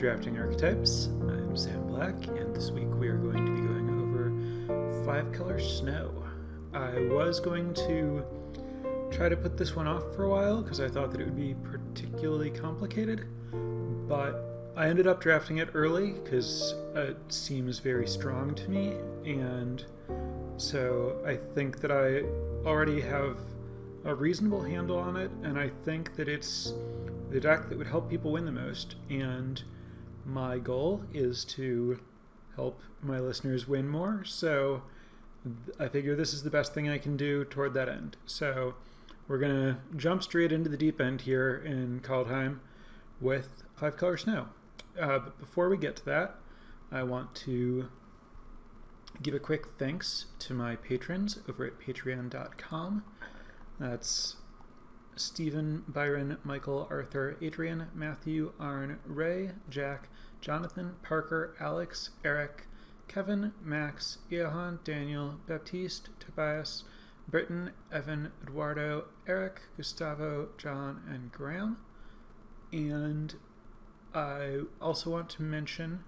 Drafting Archetypes. I'm Sam Black, and this week we are going to be going over 5-color snow. I was going to try to put this one off for a while because I thought that it would be particularly complicated, but I ended up drafting it early because it seems very strong to me, and so I think that I already have a reasonable handle on it, and I think that it's the deck that would help people win the most, and my goal is to help my listeners win more, so I figure this is the best thing I can do toward that end. So we're going to jump straight into the deep end here in Kaldheim with 5-color snow. But before we get to that, I want to give a quick thanks to my patrons over at patreon.com. That's Stephen, Byron, Michael, Arthur, Adrian, Matthew, Arn, Ray, Jack, Jonathan, Parker, Alex, Eric, Kevin, Max, Johan, Daniel, Baptiste, Tobias, Britton, Evan, Eduardo, Eric, Gustavo, John, and Graham. And I also want to mention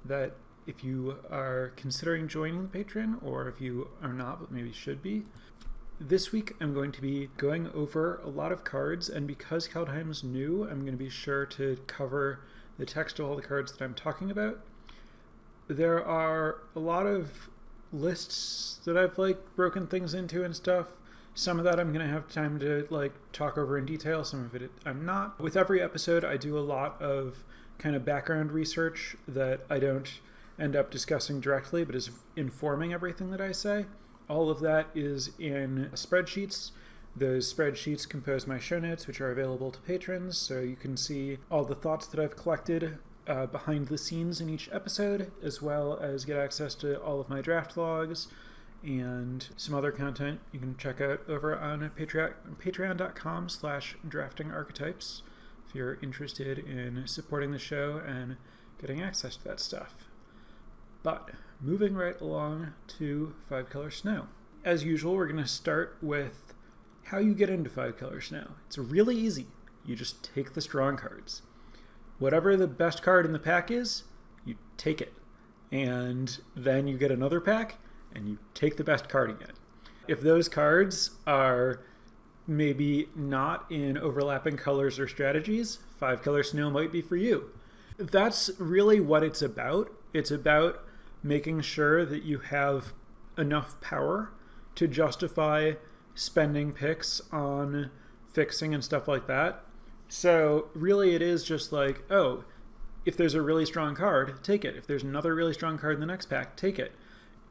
that if you are considering joining the Patreon, or if you are not but maybe should be, this week I'm going to be going over a lot of cards, and because Kaldheim is new, I'm going to be sure to cover the text of all the cards that I'm talking about. There are a lot of lists that I've broken things into and stuff. Some of that I'm going to have time to talk over in detail, some of it I'm not. With every episode I do a lot of kind of background research that I don't end up discussing directly, but is informing everything that I say. All of that is in spreadsheets. Those spreadsheets compose my show notes, which are available to patrons, so you can see all the thoughts that I've collected behind the scenes in each episode, as well as get access to all of my draft logs and some other content you can check out over on patreon.com/draftingarchetypes if you're interested in supporting the show and getting access to that stuff. But moving right along to 5-color snow. As usual, we're going to start with how you get into 5-color snow. It's really easy. You just take the strong cards. Whatever the best card in the pack is, you take it. And then you get another pack, and you take the best card again. If those cards are maybe not in overlapping colors or strategies, 5-color snow might be for you. That's really what it's about. It's about making sure that you have enough power to justify spending picks on fixing and stuff like that. So really it is just if there's a really strong card, take it. If there's another really strong card in the next pack, take it.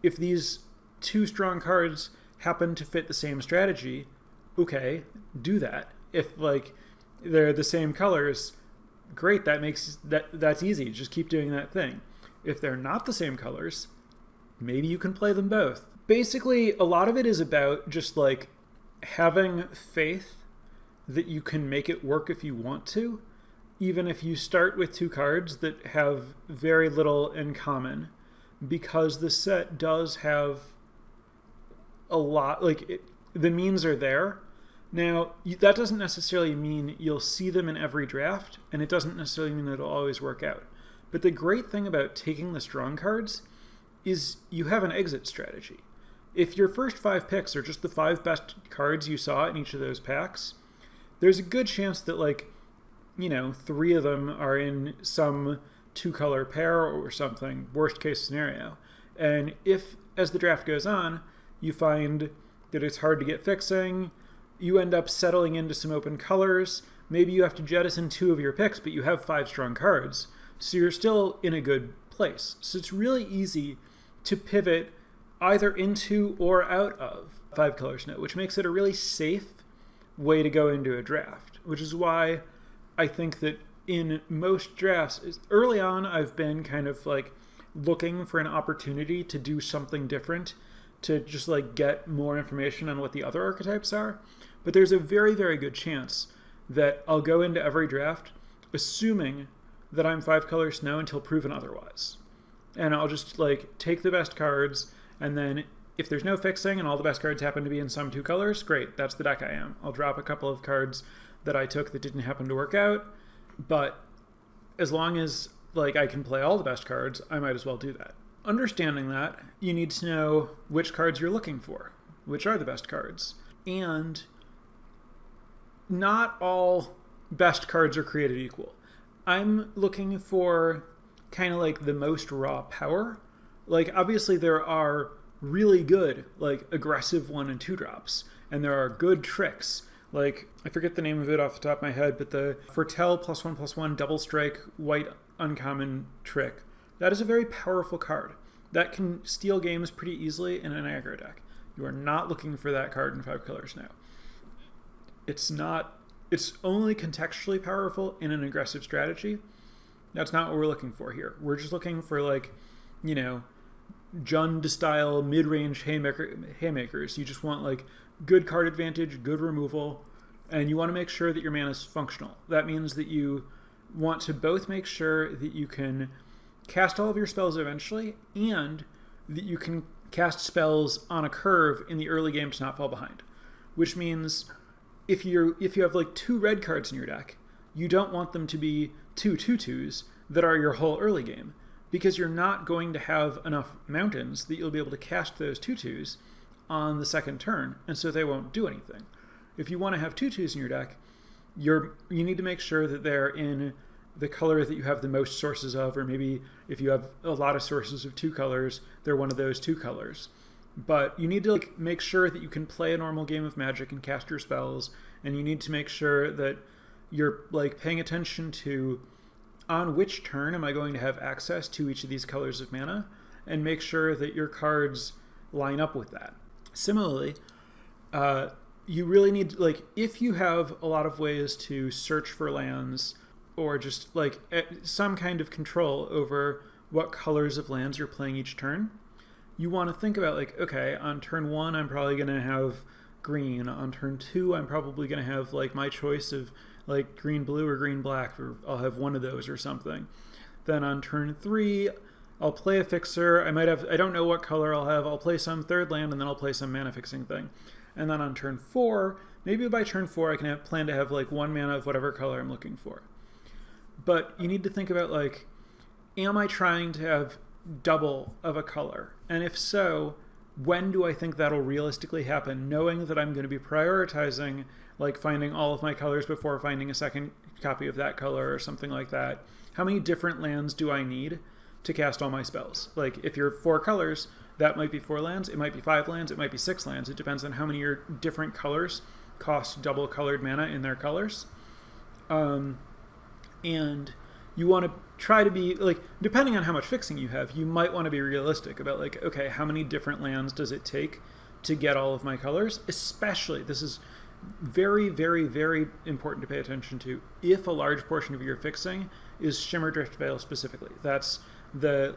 If these two strong cards happen to fit the same strategy, okay, do that. If they're the same colors, great, that's easy. Just keep doing that thing. If they're not the same colors, maybe you can play them both. Basically, a lot of it is about just having faith that you can make it work if you want to, even if you start with two cards that have very little in common, because the set does have a lot, the means are there. Now, that doesn't necessarily mean you'll see them in every draft, and it doesn't necessarily mean that it'll always work out. But the great thing about taking the strong cards is you have an exit strategy. If your first 5 picks are just the 5 best cards you saw in each of those packs, there's a good chance that 3 of them are in some 2-color pair or something, worst case scenario. And if, as the draft goes on, you find that it's hard to get fixing, you end up settling into some open colors, maybe you have to jettison 2 of your picks, but you have 5 strong cards, so you're still in a good place. So it's really easy to pivot either into or out of 5-color snow, which makes it a really safe way to go into a draft, which is why I think that in most drafts, early on, I've been kind of looking for an opportunity to do something different, to just get more information on what the other archetypes are. But there's a very, very good chance that I'll go into every draft assuming that I'm 5-color snow until proven otherwise. And I'll just take the best cards, and then if there's no fixing and all the best cards happen to be in some 2 colors, great, that's the deck I am. I'll drop a couple of cards that I took that didn't happen to work out, but as long as like I can play all the best cards, I might as well do that. Understanding that, you need to know which cards you're looking for, which are the best cards. And not all best cards are created equal. I'm looking for kind of like the most raw power. Like, obviously there are really good, like, aggressive 1 and 2 drops, and there are good tricks. Like, I forget the name of it off the top of my head, but the Foretell +1/+1 double strike white uncommon trick. That is a very powerful card. That can steal games pretty easily in an aggro deck. You are not looking for that card in 5 colors now. It's only contextually powerful in an aggressive strategy. That's not what we're looking for here. We're just looking for, like, you know, Jund-style mid-range haymakers. You just want, like, good card advantage, good removal, and you want to make sure that your mana is functional. That means that you want to both make sure that you can cast all of your spells eventually, and that you can cast spells on a curve in the early game to not fall behind. Which means if you have like 2 red cards in your deck, you don't want them to be 2 2/2s that are your whole early game, because you're not going to have enough mountains that you'll be able to cast those 2/2s on the second turn, and so they won't do anything. If you want to have 2/2s in your deck, you need to make sure that they're in the color that you have the most sources of, or maybe if you have a lot of sources of 2 colors, they're one of those 2 colors. But you need to, like, make sure that you can play a normal game of Magic and cast your spells, and you need to make sure that you're, like, paying attention to on which turn am I going to have access to each of these colors of mana, and make sure that your cards line up with that. Similarly, you really need, like, if you have a lot of ways to search for lands, or just, like, some kind of control over what colors of lands you're playing each turn, you want to think about, like, okay, on turn 1, I'm probably going to have green. On turn 2, I'm probably going to have, like, my choice of, like, green-blue or green-black, or I'll have one of those or something. Then on turn 3, I'll play a fixer. I don't know what color I'll have. I'll play some third land, and then I'll play some mana-fixing thing. And then on turn 4, maybe by turn 4, I can plan to have, like, 1 mana of whatever color I'm looking for. But you need to think about, like, am I trying to have double of a color? And if so, when do I think that'll realistically happen, knowing that I'm going to be prioritizing, like, finding all of my colors before finding a second copy of that color or something like that? How many different lands do I need to cast all my spells? Like, if you're 4 colors, that might be 4 lands, it might be 5 lands, it might be 6 lands. It depends on how many of your different colors cost double colored mana in their colors. And you want to try to be, like, depending on how much fixing you have, you might want to be realistic about, like, okay, how many different lands does it take to get all of my colors? Especially, this is very, very, very important to pay attention to, if a large portion of your fixing is Shimmerdrift Vale specifically. That's the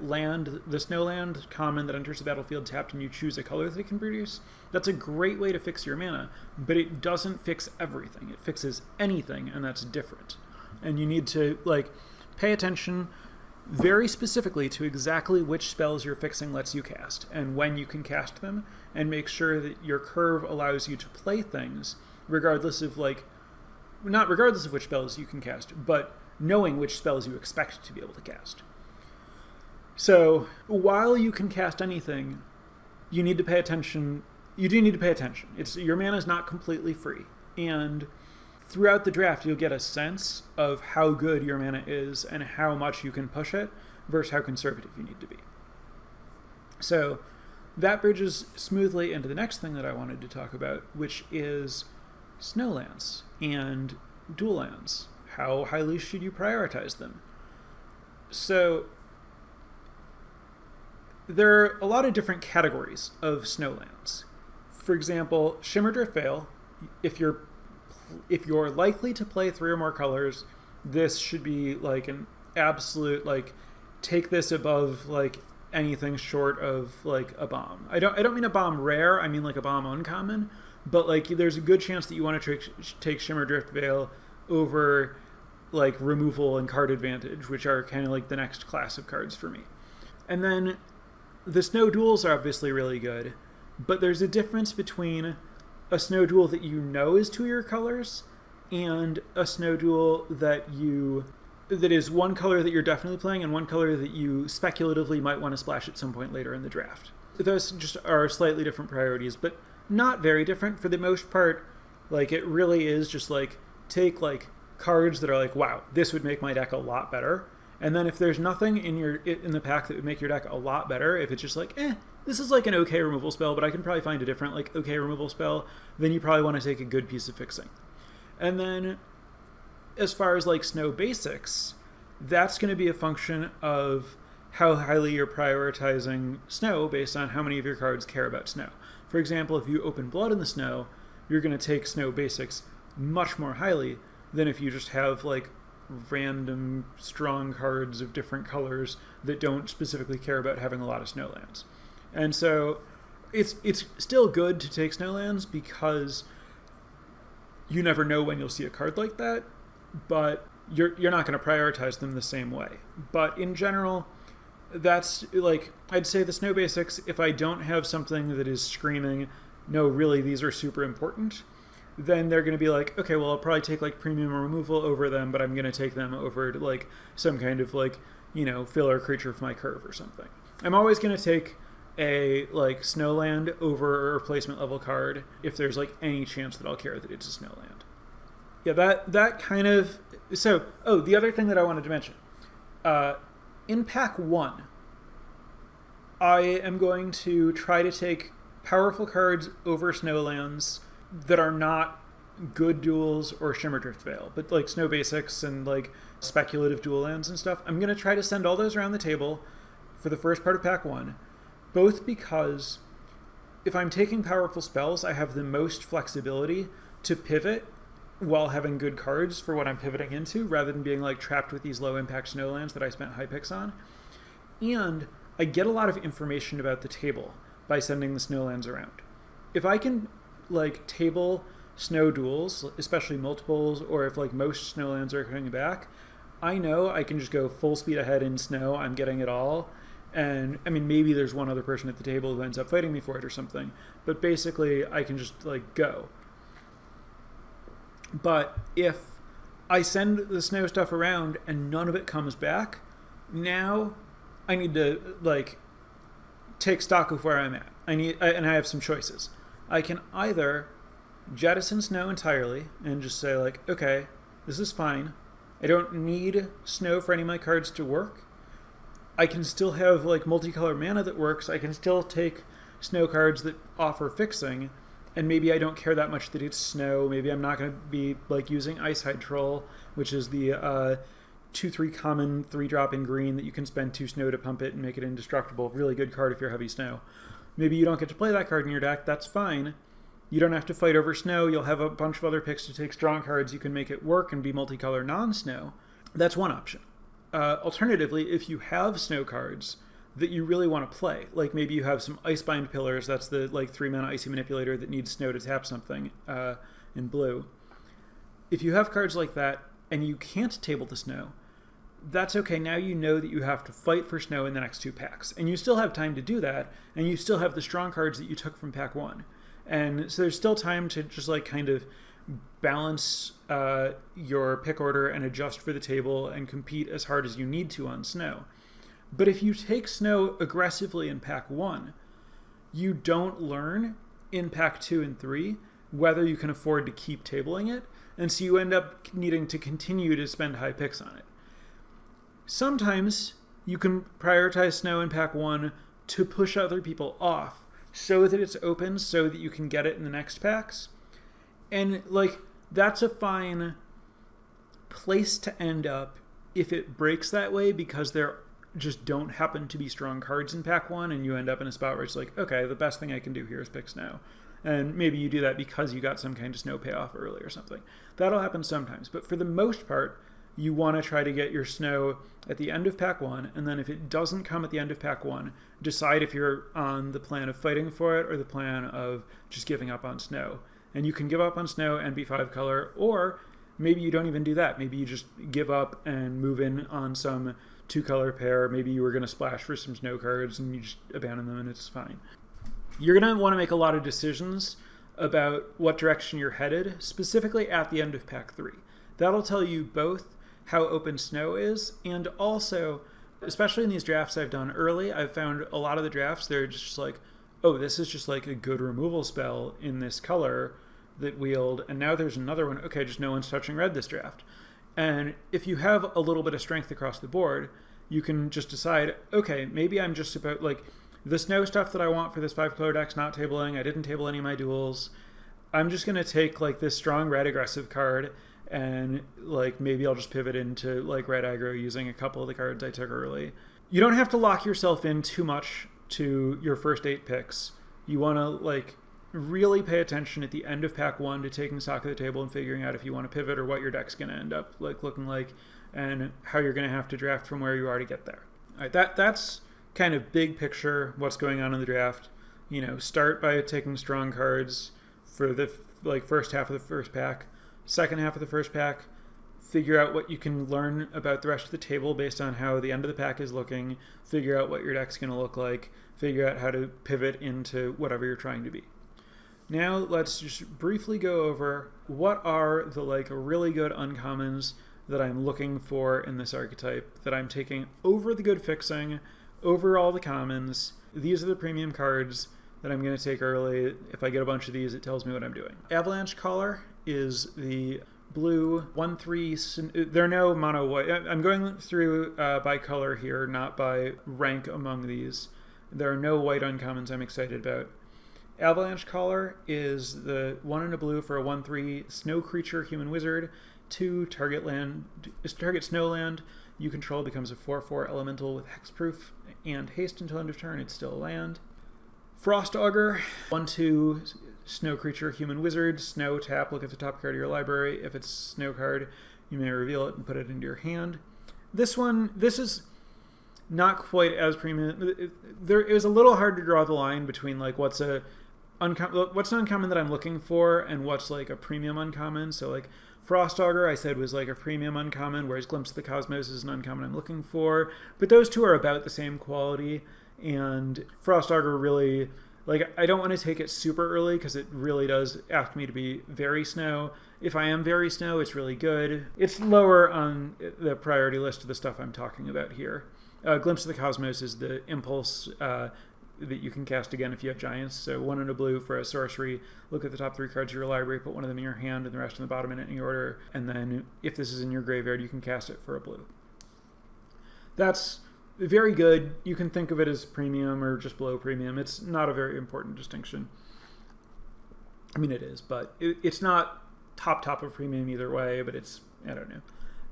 snow land common that enters the battlefield tapped and you choose a color that it can produce. That's a great way to fix your mana, but it doesn't fix everything. It fixes anything, and that's different. And you need to, like, pay attention very specifically to exactly which spells your fixing lets you cast and when you can cast them, and make sure that your curve allows you to play things regardless of, like, not regardless of which spells you can cast, but knowing which spells you expect to be able to cast. So while you can cast anything, you need to pay attention. You do need to pay attention. Your mana is not completely free, and throughout the draft, you'll get a sense of how good your mana is and how much you can push it versus how conservative you need to be. So that bridges smoothly into the next thing that I wanted to talk about, which is snowlands and dual lands. How highly should you prioritize them? So there are a lot of different categories of snowlands. For example, Shimmerdrift Vale, if you're likely to play 3 or more colors, this should be, like, an absolute, like, take this above, like, anything short of, like, a bomb. I don't mean a bomb rare, I mean, like, a bomb uncommon, but, like, there's a good chance that you want to take Shimmerdrift Vale over, like, removal and card advantage, which are kind of like the next class of cards for me. And then the snow duels are obviously really good, but there's a difference between a snow duel that you know is 2 of your colors and a snow duel that you that is one color that you're definitely playing and one color that you speculatively might want to splash at some point later in the draft. Those just are slightly different priorities, but not very different for the most part. Like, it really is just like, take like cards that are like, wow, this would make my deck a lot better. And then if there's nothing in the pack that would make your deck a lot better, if it's just like, this is like an okay removal spell, but I can probably find a different like okay removal spell, then you probably want to take a good piece of fixing. And then as far as like snow basics, that's going to be a function of how highly you're prioritizing snow based on how many of your cards care about snow. For example, if you open Blood in the Snow, you're going to take snow basics much more highly than if you just have like random strong cards of different colors that don't specifically care about having a lot of snowlands. And so it's still good to take snowlands because you never know when you'll see a card like that, but you're not going to prioritize them the same way. But in general, that's like, I'd say the snow basics, if I don't have something that is screaming, no, really, these are super important, then they're going to be like, okay, well, I'll probably take like premium removal over them, but I'm going to take them over to like some kind of like, filler creature for my curve or something. I'm always going to take a like snowland over a replacement level card if there's like any chance that I'll care that it's a snowland. Yeah, that kind of, so, the other thing that I wanted to mention, in pack 1, I am going to try to take powerful cards over snowlands that are not good duels or Shimmerdrift Veil, but like snow basics and like speculative dual lands and stuff. I'm going to try to send all those around the table for the first part of pack 1, both because if I'm taking powerful spells, I have the most flexibility to pivot while having good cards for what I'm pivoting into, rather than being like trapped with these low impact snowlands that I spent high picks on. And I get a lot of information about the table by sending the snowlands around. If I can like table snow duels, especially multiples, or if like most snowlands are coming back, I know I can just go full speed ahead in snow. I'm getting it all. And I mean, maybe there's one other person at the table who ends up fighting me for it or something, but basically I can just like go. But if I send the snow stuff around and none of it comes back, now I need to like take stock of where I'm at. And I have some choices. I can either jettison snow entirely and just say like, okay, this is fine. I don't need snow for any of my cards to work. I can still have like multicolor mana that works. I can still take snow cards that offer fixing, and maybe I don't care that much that it's snow. Maybe I'm not going to be like using Icehide Troll, which is the 2/3 common 3-drop in green that you can spend 2 snow to pump it and make it indestructible. Really good card if you're heavy snow. Maybe you don't get to play that card in your deck. That's fine. You don't have to fight over snow. You'll have a bunch of other picks to take strong cards. You can make it work and be multicolor non-snow. That's one option. Alternatively, if you have snow cards that you really want to play, like maybe you have some Icebind Pillars, that's the like 3-mana Icy Manipulator that needs snow to tap something in blue. If you have cards like that and you can't table the snow, that's okay. Now you know that you have to fight for snow in the next 2 packs. And you still have time to do that, and you still have the strong cards that you took from pack 1. And so there's still time to just like kind of balance your pick order and adjust for the table and compete as hard as you need to on snow. But if you take snow aggressively in pack 1, you don't learn in pack 2 and 3 whether you can afford to keep tabling it, and so you end up needing to continue to spend high picks on it. Sometimes you can prioritize snow in pack 1 to push other people off so that it's open so that you can get it in the next packs. And like, that's a fine place to end up if it breaks that way, because there just don't happen to be strong cards in pack 1, and you end up in a spot where it's like, okay, the best thing I can do here is pick snow. And maybe you do that because you got some kind of snow payoff early or something. That'll happen sometimes. But for the most part, you want to try to get your snow at the end of pack 1, and then if it doesn't come at the end of pack 1, decide if you're on the plan of fighting for it or the plan of just giving up on snow. And you can give up on snow and be 5 color, or maybe you don't even do that. Maybe you just give up and move in on some 2 color pair. Maybe you were going to splash for some snow cards and you just abandon them and it's fine. You're going to want to make a lot of decisions about what direction you're headed, specifically at the end of pack 3. That'll tell you both how open snow is. And also, especially in these drafts I've done early, I've found a lot of the drafts, they're just like, oh, this is just like a good removal spell in this color that wield, and now there's another one. Okay, just no one's touching red this draft. And if you have a little bit of strength across the board, you can just decide, okay, maybe I'm just about, like, the snow stuff that I want for this 5-color deck's not tabling. I didn't table any of my duels. I'm just going to take, like, this strong red aggressive card, and, like, maybe I'll just pivot into, like, red aggro using a couple of the cards I took early. You don't have to lock yourself in too much to your first 8 picks. You want to, like, really pay attention at the end of pack 1 to taking stock of the table and figuring out if you want to pivot or what your deck's going to end up like looking like and how you're going to have to draft from where you are to get there. All right, that's kind of big picture what's going on in the draft. You know, start by taking strong cards for the first half of the first pack. Second half of the first pack, figure out what you can learn about the rest of the table based on how the end of the pack is looking, figure out what your deck's going to look like, figure out how to pivot into whatever you're trying to be. Now let's just briefly go over what are the really good uncommons that I'm looking for in this archetype, that I'm taking over the good fixing, over all the commons. These are the premium cards that I'm going to take early. If I get a bunch of these, it tells me what I'm doing. Avalanche Caller is the blue 1/3. There are no mono white. I'm going through by color here, not by rank among these. There are no white uncommons I'm excited about. Avalanche Caller is the 1 and a blue for a 1/3 snow creature human wizard. 2 target snow land you control becomes a 4/4 elemental with hexproof and haste until end of turn. It's still a land. Frost Augur, 1/2 snow creature human wizard. Snow tap. Look at the top card of your library. If it's a snow card, you may reveal it and put it into your hand. This is not quite as premium. It was a little hard to draw the line between like what's an uncommon that I'm looking for and what's like a premium uncommon. So like Frost Augur I said was like a premium uncommon, whereas Glimpse of the Cosmos is an uncommon I'm looking for. But those two are about the same quality, and Frost Augur really, like, I don't want to take it super early because it really does ask me to be very snow. If I am very snow, it's really good. It's lower on the priority list of the stuff I'm talking about here. Glimpse of the Cosmos is the impulse that you can cast again if you have giants. So 1 and a blue for a sorcery. Look at the top 3 cards of your library, put one of them in your hand and the rest in the bottom in any order. And then if this is in your graveyard, you can cast it for a blue. That's very good. You can think of it as premium or just below premium. It's not a very important distinction. I mean, it is, but it's not top of premium either way, but it's, I don't know.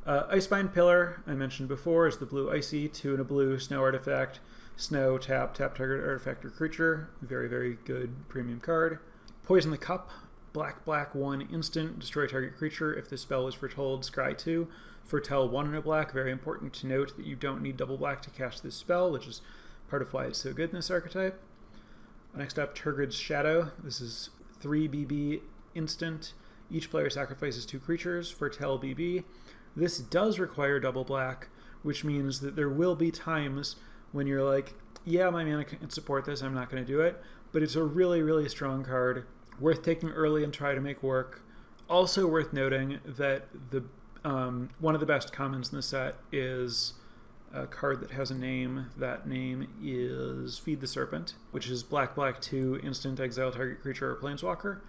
Icebind Pillar, I mentioned before, is the blue icy, 2 and a blue snow artifact. Snow, tap target artifact or creature. Very, very good premium card. Poison the Cup, black 1 instant, destroy target creature. If this spell was foretold, scry 2. Foretell 1 and a black. Very important to note that you don't need double black to cast this spell, which is part of why it's so good in this archetype. Next up, Turgid's Shadow. This is 3 BB instant. Each player sacrifices 2 creatures. Foretell BB. This does require double black, which means that there will be times when you're like, yeah, my mana can support this, I'm not going to do it. But it's a really, really strong card. Worth taking early and try to make work. Also worth noting that the one of the best commons in the set is a card that has a name. That name is Feed the Serpent, which is black 2, instant, exile target creature or planeswalker.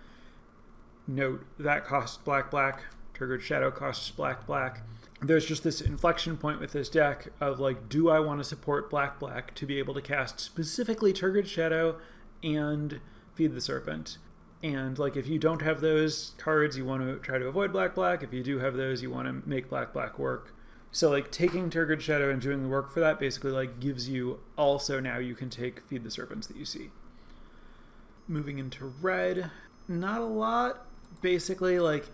Note, that costs black. Turgid's Shadow costs black. There's just this inflection point with this deck of like, do I want to support black to be able to cast specifically Turgid's Shadow and Feed the Serpent? And like, if you don't have those cards, you want to try to avoid black. If you do have those, you want to make black work. So like taking Turgid's Shadow and doing the work for that basically like gives you also now you can take Feed the Serpents that you see. Moving into red, not a lot. Basically like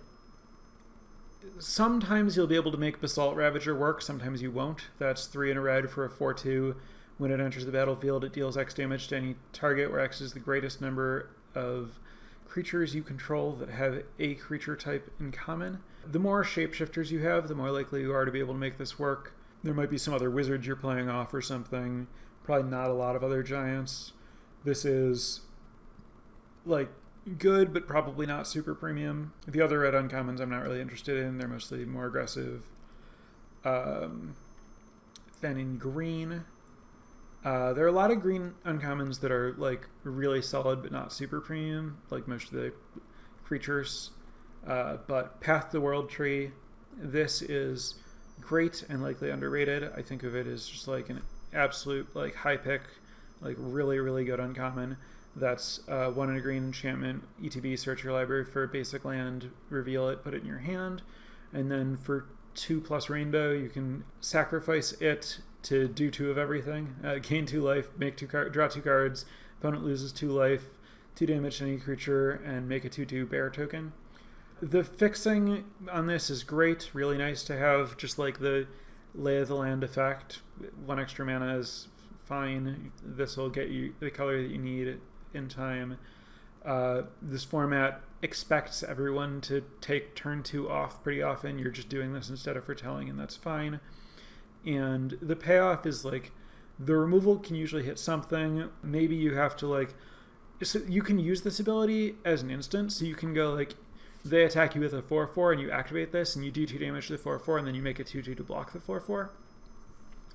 sometimes you'll be able to make Basalt Ravager work, sometimes you won't. That's 3 in a red for a 4/2. When it enters the battlefield, it deals X damage to any target where X is the greatest number of creatures you control that have a creature type in common. The more shapeshifters you have, the more likely you are to be able to make this work. There might be some other wizards you're playing off or something. Probably not a lot of other giants. This is like good, but probably not super premium. The other red uncommons I'm not really interested in. They're mostly more aggressive. Then in green, there are a lot of green uncommons that are like really solid but not super premium, like most of the creatures. But Path to the World Tree, this is great and likely underrated. I think of it as just like an absolute like high pick, like really, really good uncommon. That's 1 in a green enchantment, ETB, search your library for a basic land, reveal it, put it in your hand. And then for 2+ rainbow, you can sacrifice it to do 2 of everything. Gain 2 life, draw 2 cards, opponent loses 2 life, 2 damage to any creature, and make a 2/2 bear token. The fixing on this is great, really nice to have, just like the Lay of the Land effect. 1 extra mana is fine. This will get you the color that you need in time. This format expects everyone to take turn 2 off pretty often. You're just doing this instead of foretelling, and that's fine. And the payoff is like the removal can usually hit something. Maybe you have to like, so you can use this ability as an instant. So you can go like, they attack you with a 4/4 and you activate this and you do 2 damage to the 4/4 and then you make a 2/2 to block the 4/4.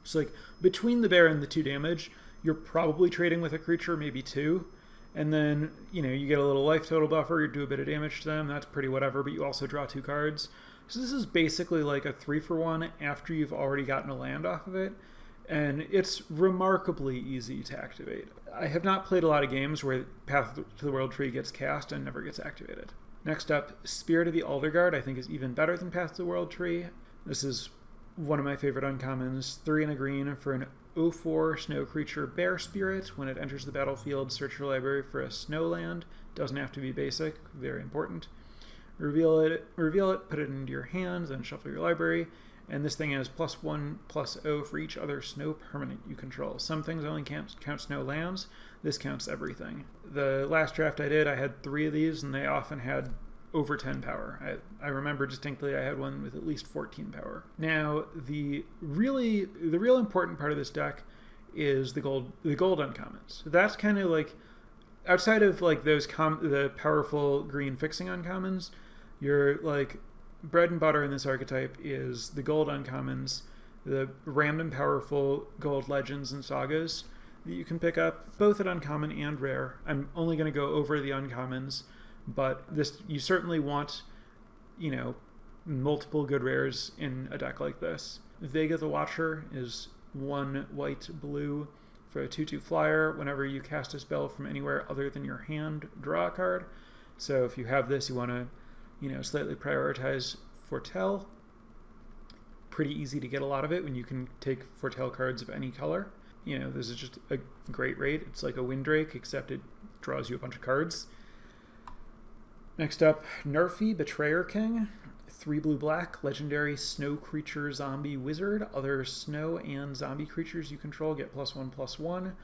So like between the bear and the 2 damage, you're probably trading with a creature, maybe 2. And then, you know, you get a little life total buffer, you do a bit of damage to them, that's pretty whatever, but you also draw 2 cards. So this is basically like a 3-for-1 after you've already gotten a land off of it, and it's remarkably easy to activate. I have not played a lot of games where Path to the World Tree gets cast and never gets activated. Next up, Spirit of the Alderguard, I think is even better than Path to the World Tree. This is one of my favorite uncommons. 3 in a green for an 0/4 snow creature bear spirit. When it enters the battlefield, search your library for a snow land. Doesn't have to be basic, very important. Reveal it, put it into your hand, then shuffle your library. And this thing has +1/+0 for each other snow permanent you control. Some things only count snow lands. This counts everything. The last draft I did, I had 3 of these, and they often had over 10 power. I remember distinctly I had one with at least 14 power. Now, the real important part of this deck is the gold uncommons. That's kind of like, outside of like the powerful green fixing uncommons, your like bread and butter in this archetype is the gold uncommons, the random powerful gold legends and sagas that you can pick up, both at uncommon and rare. I'm only going to go over the uncommons, but this, you certainly want, you know, multiple good rares in a deck like this. Vega the Watcher is 1 white blue for a 2/2 flyer. Whenever you cast a spell from anywhere other than your hand, draw a card. So if you have this, you want to, you know, slightly prioritize foretell. Pretty easy to get a lot of it when you can take foretell cards of any color. You know, this is just a great rate. It's like a Windrake, except it draws you a bunch of cards. Next up, Nerfy, Betrayer King. 3 blue-black, legendary snow creature zombie wizard. Other snow and zombie creatures you control get +1/+1.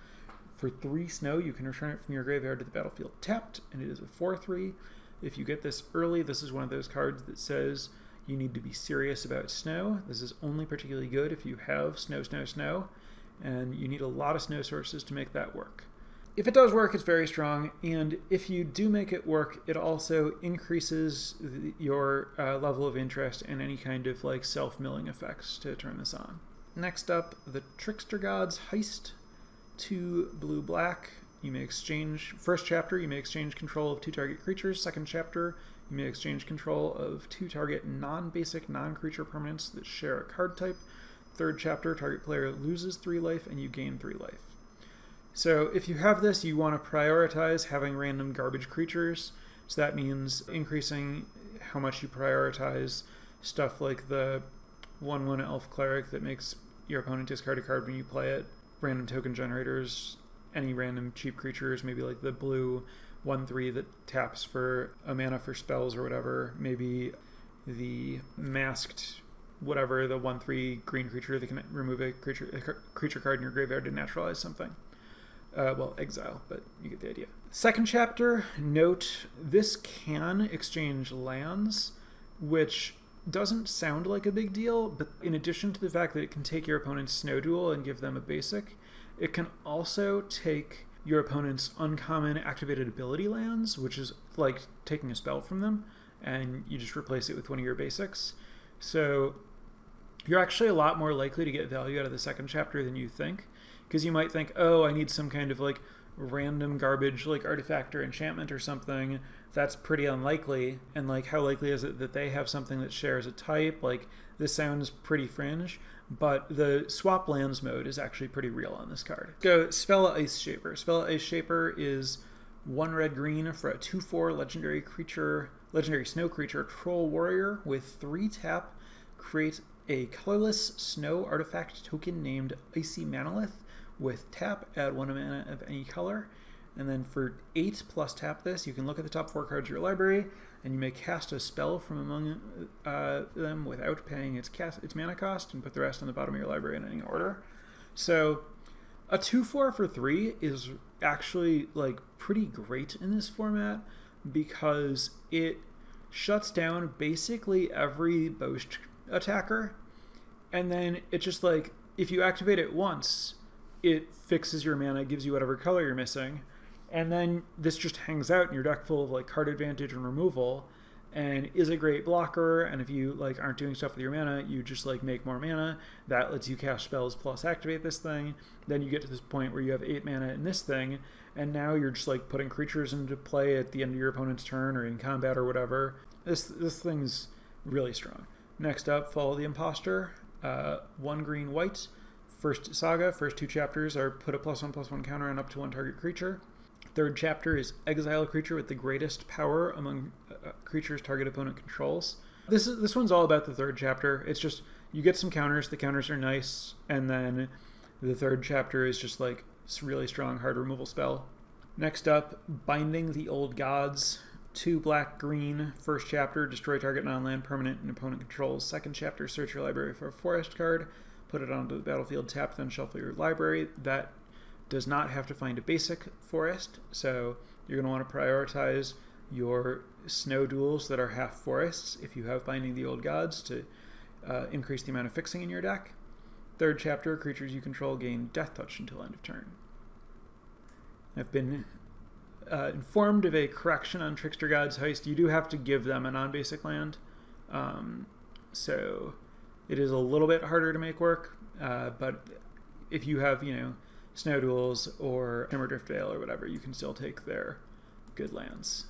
For 3 snow, you can return it from your graveyard to the battlefield tapped, and it is a 4/3. If you get this early, this is one of those cards that says you need to be serious about snow. This is only particularly good if you have snow, and you need a lot of snow sources to make that work. If it does work, it's very strong, and if you do make it work, it also increases your level of interest in any kind of like self-milling effects to turn this on. Next up, the Trickster Gods Heist. 2 blue-black. You may exchange, first chapter, you may exchange control of 2 target creatures. Second chapter, you may exchange control of 2 target non-basic, non-creature permanents that share a card type. Third chapter, target player loses 3 life and you gain 3 life. So if you have this, you want to prioritize having random garbage creatures. So that means increasing how much you prioritize stuff like the 1/1 elf cleric that makes your opponent discard a card when you play it, random token generators, any random cheap creatures, maybe like the blue 1/3 that taps for a mana for spells or whatever, maybe the masked whatever, the 1/3 green creature that can remove a creature card in your graveyard to naturalize something. Well, exile, but you get the idea. Second chapter, note, this can exchange lands, which doesn't sound like a big deal, but in addition to the fact that it can take your opponent's Snow Duel and give them a basic, it can also take your opponent's uncommon activated ability lands, which is like taking a spell from them, and you just replace it with one of your basics. So you're actually a lot more likely to get value out of the second chapter than you think, because you might think, oh, I need some kind of like random garbage like artifact or enchantment or something. That's pretty unlikely. And like, how likely is it that they have something that shares a type? Like, this sounds pretty fringe, but the swap lands mode is actually pretty real on this card. Go Svella Ice Shaper. Svella Ice Shaper is 1 red-green for a 2/4 legendary snow creature, Troll Warrior with 3 tap. Create a colorless snow artifact token named Icy Manolith with tap, add 1 mana of any color. And then for 8 plus tap this, you can look at the top 4 cards of your library, and you may cast a spell from among them without paying its mana cost, and put the rest on the bottom of your library in any order. So a 2/4 for 3 is actually like pretty great in this format, because it shuts down basically every boast attacker, and then it just like, if you activate it once, it fixes your mana, gives you whatever color you're missing, and then this just hangs out in your deck full of like card advantage and removal, and is a great blocker. And if you like aren't doing stuff with your mana, you just like make more mana. That lets you cast spells plus activate this thing. Then you get to this point where you have 8 mana in this thing, and now you're just like putting creatures into play at the end of your opponent's turn or in combat or whatever. This thing's really strong. Next up, Follow the Imposter. 1 green white. First saga, first 2 chapters are put a +1/+1 counter on up to 1 target creature. Third chapter is exile a creature with the greatest power among creatures target opponent controls. This one's all about the third chapter. It's just, you get some counters, the counters are nice, and then the third chapter is just like this really strong hard removal spell. Next up, Binding the Old Gods. 2 black-green, first chapter, destroy target non-land permanent and opponent controls. Second chapter, search your library for a forest card, put it onto the battlefield, tap, then shuffle your library. That does not have to find a basic forest, so you're going to want to prioritize your snow duels that are half forests if you have Binding the Old Gods to increase the amount of fixing in your deck. Third chapter, creatures you control gain Death Touch until end of turn. I've been informed of a correction on Trickster Gods Heist. You do have to give them a non-basic land, so it is a little bit harder to make work, but if you have, Snow Duels or Shimmer Drift Vale or whatever, you can still take their good lands.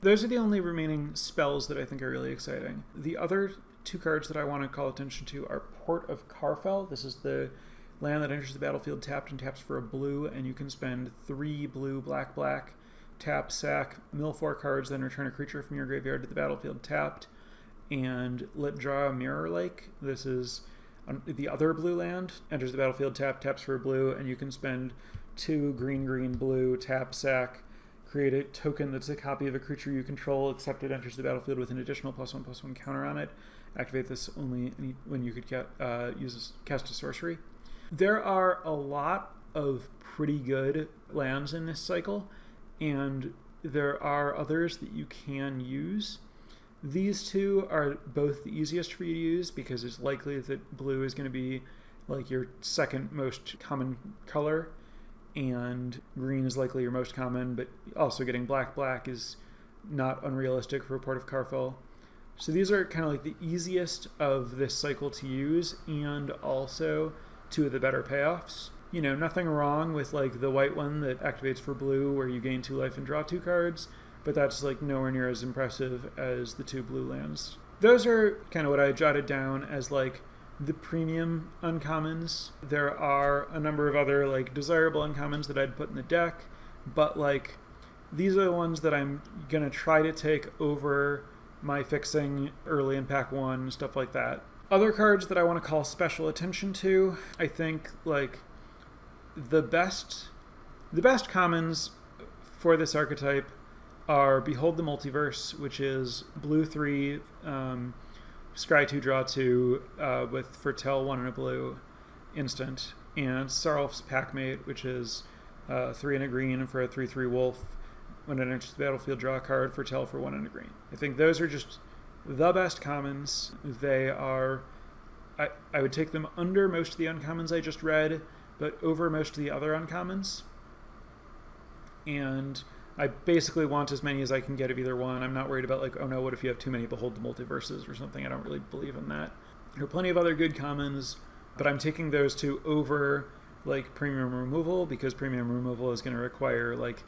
Those are the only remaining spells that I think are really exciting. The other 2 cards that I want to call attention to are Port of Karfell. This is the land that enters the battlefield tapped and taps for a blue, and you can spend 3 blue, black, tap, sack, mill 4 cards, then return a creature from your graveyard to the battlefield tapped, and draw a Mirror Lake. This is the other blue land, enters the battlefield taps for a blue, and you can spend 2 green, blue, tap, sack, create a token that's a copy of a creature you control, except it enters the battlefield with an additional +1/+1 counter on it. Activate this only when you could cast a sorcery. There are a lot of pretty good lands in this cycle, and there are others that you can use. These 2 are both the easiest for you to use, because it's likely that blue is going to be like your second most common color, and green is likely your most common, but also getting black is not unrealistic for Port of Karfell. So these are kind of like the easiest of this cycle to use, and also 2 of the better payoffs. Nothing wrong with like the white one that activates for blue where you gain 2 life and draw 2 cards, but that's like nowhere near as impressive as the 2 blue lands. Those are kind of what I jotted down as like the premium uncommons. There are a number of other like desirable uncommons that I'd put in the deck, but like these are the ones that I'm gonna try to take over my fixing early in pack 1, stuff like that. Other cards that I want to call special attention to, I think like the best commons for this archetype are Behold the Multiverse, which is blue 3, scry 2, draw 2, with Foretell 1 and a blue instant, and Sarulf's Packmate, which is 3 and a green for a 3/3 wolf. When it enters the battlefield, draw a card, Foretell for 1 and a green. I think those are just the best commons. They are, I would take them under most of the uncommons I just read, but over most of the other uncommons. And I basically want as many as I can get of either one. I'm not worried about like, oh no, what if you have too many Behold the Multiverses or something? I don't really believe in that. There are plenty of other good commons, but I'm taking those two over like premium removal, because premium removal is going to require like,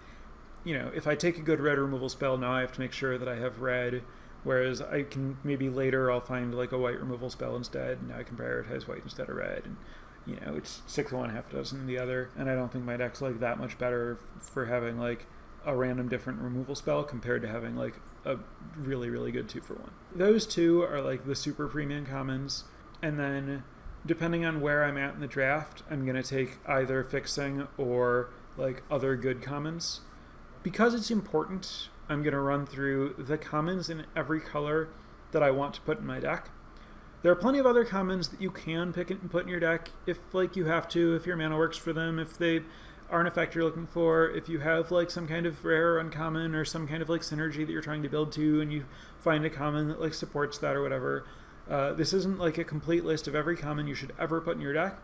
you know, if I take a good red removal spell, now I have to make sure that I have red, whereas I can maybe later I'll find like a white removal spell instead, and now I can prioritize white instead of red, and you know, it's 6 of one, half a dozen of the other, and I don't think my deck's like that much better for having like a random different removal spell compared to having like a really, really good 2-for-1. Those two are like the super premium commons, and then depending on where I'm at in the draft, I'm going to take either fixing or like other good commons. Because it's important, I'm going to run through the commons in every color that I want to put in my deck. There are plenty of other commons that you can pick and put in your deck if like you have to, if your mana works for them, if they are an effect you're looking for, if you have like some kind of rare or uncommon or some kind of like synergy that you're trying to build to and you find a common that like supports that or whatever. This isn't like a complete list of every common you should ever put in your deck,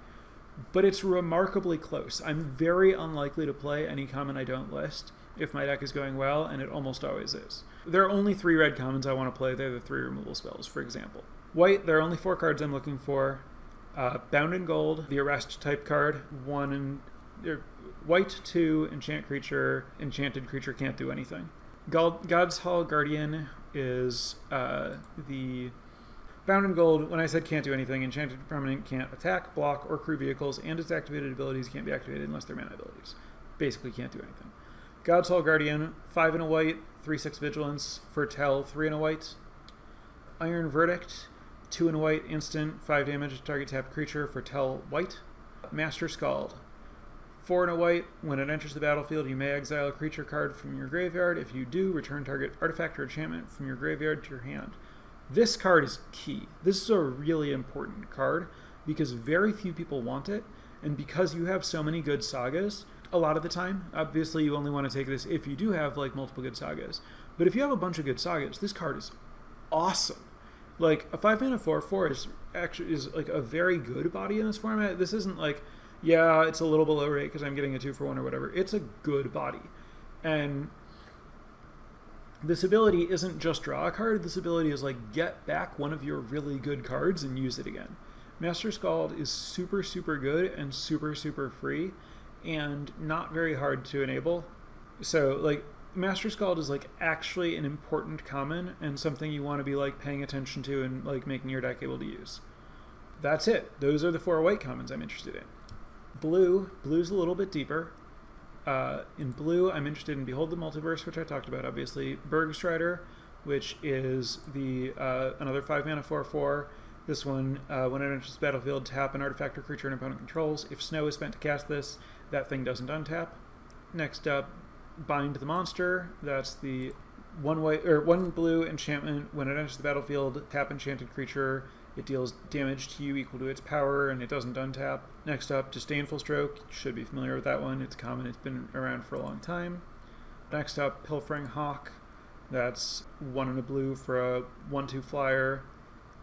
but it's remarkably close. I'm very unlikely to play any common I don't list if my deck is going well, and it almost always is. There are only 3 red commons I want to play. They're the 3 removal spells, for example. White, there are only 4 cards I'm looking for. Bound in Gold, the Arrest type card. White, 2, enchant creature. Enchanted creature can't do anything. God's Hall Guardian is the Bound in Gold. When I said can't do anything, enchanted permanent can't attack, block, or crew vehicles, and its activated abilities can't be activated unless they're mana abilities. Basically can't do anything. God's Hall Guardian, 5 and a white, 3/6 vigilance for Tell, 3 and a white. Iron Verdict, 2 and a white, instant, 5 damage to target tapped creature for Tell white. Master Scald, 4 and a white, when it enters the battlefield, you may exile a creature card from your graveyard. If you do, return target artifact or enchantment from your graveyard to your hand. This card is key. This is a really important card because very few people want it, and because you have so many good sagas, a lot of the time, obviously you only want to take this if you do have like multiple good sagas, but if you have a bunch of good sagas, this card is awesome. Like a 5-mana 4/4 is like a very good body in this format. This isn't like, yeah, it's a little below rate because I'm getting a 2-for-1 or whatever. It's a good body, and this ability isn't just draw a card. This ability is like get back one of your really good cards and use it again. Master Scald is super, super good and super, super free and not very hard to enable. So like Master Scald is like actually an important common and something you want to be like paying attention to and like making your deck able to use. That's it. Those are the 4 white commons I'm interested in. Blue's a little bit deeper. In blue, I'm interested in Behold the Multiverse, which I talked about, obviously. Bergstrider, which is the another 5-mana 4/4. This one, when it enters the battlefield, tap an artifact or creature an opponent controls. If snow is spent to cast this, that thing doesn't untap. Next up, Bind the Monster. That's the 1 blue enchantment. When it enters the battlefield, tap enchanted creature. It deals damage to you equal to its power, and it doesn't untap. Next up, Disdainful Stroke. You should be familiar with that one. It's common. It's been around for a long time. Next up, Pilfering Hawk. That's 1 and a blue for a 1/2 flyer.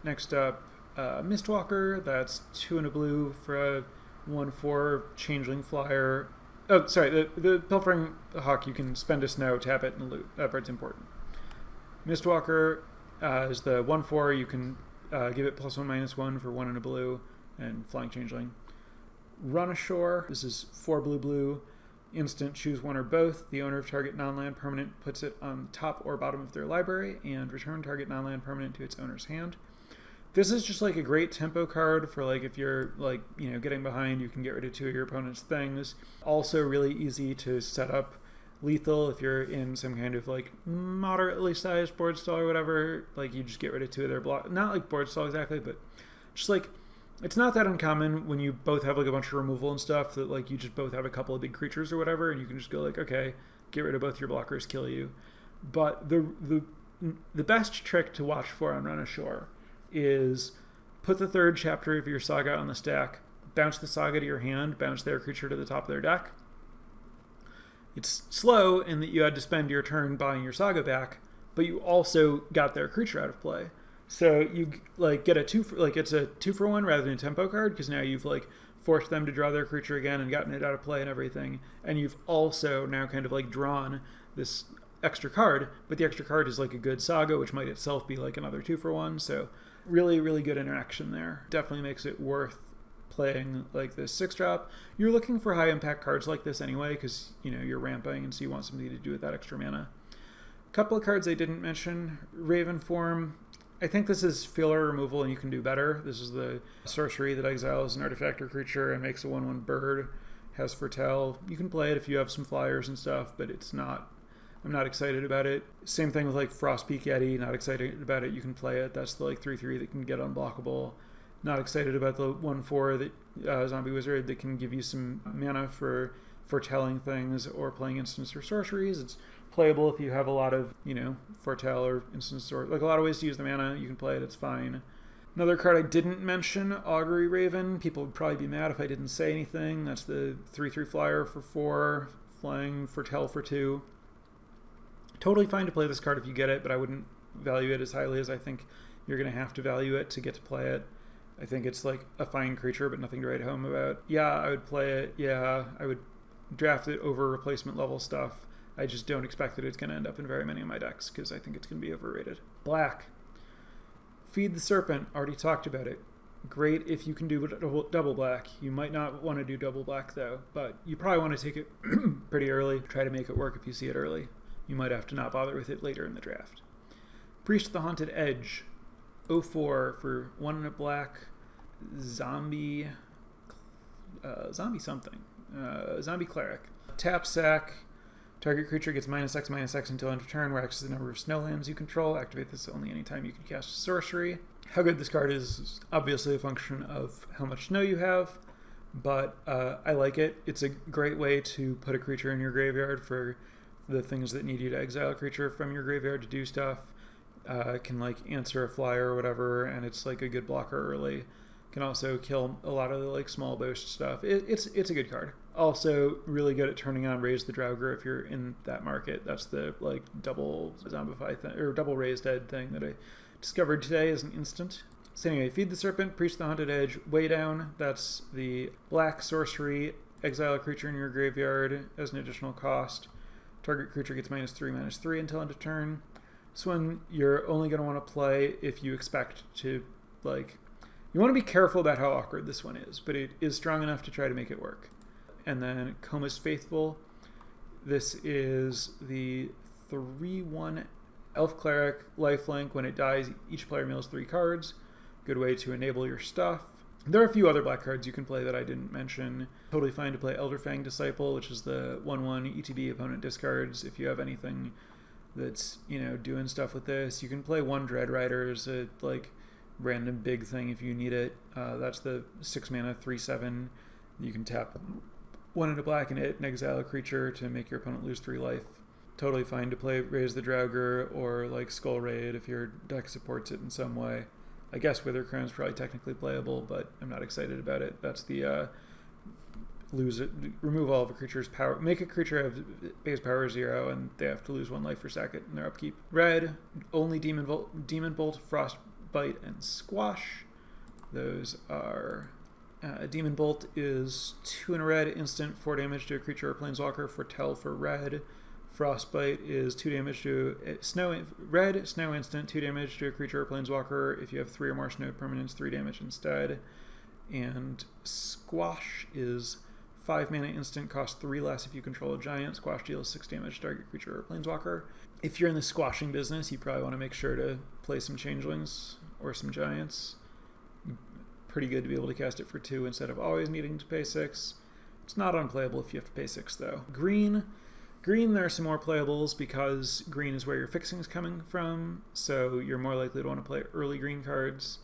Next up, Mistwalker. That's 2 and a blue for a 1/4 changeling flyer. Oh, sorry. The Pilfering Hawk, you can spend a snow, tap it, and loot. That part's important. Mistwalker is the 1/4. You can give it +1/-1 for 1 and a blue and flying changeling. Run Ashore. This is 4 blue. Instant, choose one or both. The owner of target non-land permanent puts it on top or bottom of their library and return target non-land permanent to its owner's hand. This is just like a great tempo card for like if you're like, you know, getting behind, you can get rid of 2 of your opponent's things. Also really easy to set up lethal if you're in some kind of like moderately sized board stall or whatever. Like you just get rid of 2 of their block. Not like board stall exactly, but just like it's not that uncommon when you both have like a bunch of removal and stuff that like you just both have a couple of big creatures or whatever, and you can just go like, okay, get rid of both your blockers, kill you. But the best trick to watch for on Run Ashore is put the 3rd chapter of your saga on the stack, bounce the saga to your hand, bounce their creature to the top of their deck. It's slow in that you had to spend your turn buying your saga back, but you also got their creature out of play. So you like get it's a 2-for-1 rather than a tempo card, because now you've like forced them to draw their creature again and gotten it out of play and everything. And you've also now kind of like drawn this extra card, but the extra card is like a good saga, which might itself be like another 2-for-1. So Really, really good interaction there. Definitely makes it worth playing like this 6-drop. You're looking for high impact cards like this anyway, because you're ramping, and so you want something to do with that extra mana. A couple of cards I didn't mention. Raven Form. I think this is filler removal, and you can do better. This is the sorcery that exiles an artifact or creature and makes a 1/1 bird. Has Foretell. You can play it if you have some flyers and stuff, but I'm not excited about it. Same thing with like Frostpeak Yeti. Not excited about it. You can play it. That's the like 3/3 that can get unblockable. Not excited about the 1/4 that Zombie Wizard that can give you some mana for foretelling things or playing instants or sorceries. It's playable if you have a lot of foretell or instants or like a lot of ways to use the mana. You can play it. It's fine. Another card I didn't mention, Augury Raven. People would probably be mad if I didn't say anything. That's the 3/3 flyer for 4, flying foretell for 2. Totally fine to play this card if you get it, but I wouldn't value it as highly as I think you're going to have to value it to get to play it. I think it's like a fine creature, but nothing to write home about. Yeah, I would play it. Yeah, I would draft it over replacement level stuff. I just don't expect that it's going to end up in very many of my decks because I think it's going to be overrated. Black. Feed the Serpent. Already talked about it. Great if you can do double black. You might not want to do double black though, but you probably want to take it pretty early. Try to make it work if you see it early. You might have to not bother with it later in the draft. Priest of the Haunted Edge. 0/4 for 1 and a black. Zombie something. Zombie Cleric. Tap sack. Target creature gets -X/-X until end of turn, where X is the number of snowlands you control. Activate this only anytime you can cast a sorcery. How good this card is obviously a function of how much snow you have, but I like it. It's a great way to put a creature in your graveyard for the things that need you to exile a creature from your graveyard to do stuff. Can like answer a flyer or whatever, and it's like a good blocker early. Can also kill a lot of the like small boast stuff. It's a good card. Also really good at turning on Raise the Draugr if you're in that market. That's the like double zombify thing or double raised dead thing that I discovered today as an instant. So anyway, Feed the Serpent, Priest of the Haunted Edge, way down. That's the black sorcery. Exile a creature in your graveyard as an additional cost. Target creature gets -3/-3 until end of turn. This one you're only going to want to play if you expect to like. You want to be careful about how awkward this one is, but it is strong enough to try to make it work. And then Coma's Faithful. This is the 3/1 Elf Cleric lifelink. When it dies, each player mills 3 cards. Good way to enable your stuff. There are a few other black cards you can play that I didn't mention. Totally fine to play Elderfang Disciple, which is the 1/1 ETB opponent discards. If you have anything that's, doing stuff with this, you can play 1 Dread Rider as a like random big thing if you need it. That's the 6 mana 3/7. You can tap 1 into black and it and exile a creature to make your opponent lose 3 life. Totally fine to play Raise the Draugr or like Skull Raid if your deck supports it in some way. I guess Wither Crown is probably technically playable, but I'm not excited about it. That's the remove all of a creature's power. Make a creature have base power 0, and they have to lose 1 life for sack it in their upkeep. Red, only Demon Bolt, Frostbite, and Squash. Those are Demon Bolt is 2 in a red, instant 4 damage to a creature or planeswalker. Foretell for red. Frostbite is 2 damage to red snow instant, 2 damage to a creature or planeswalker. If you have 3 or more snow permanents, 3 damage instead. And Squash is 5 mana instant, costs 3 less if you control a giant. Squash deals 6 damage to target creature or planeswalker. If you're in the squashing business, you probably want to make sure to play some changelings or some giants. Pretty good to be able to cast it for 2 instead of always needing to pay 6. It's not unplayable if you have to pay 6 though. Green, there are some more playables because green is where your fixing is coming from, so you're more likely to want to play early green cards.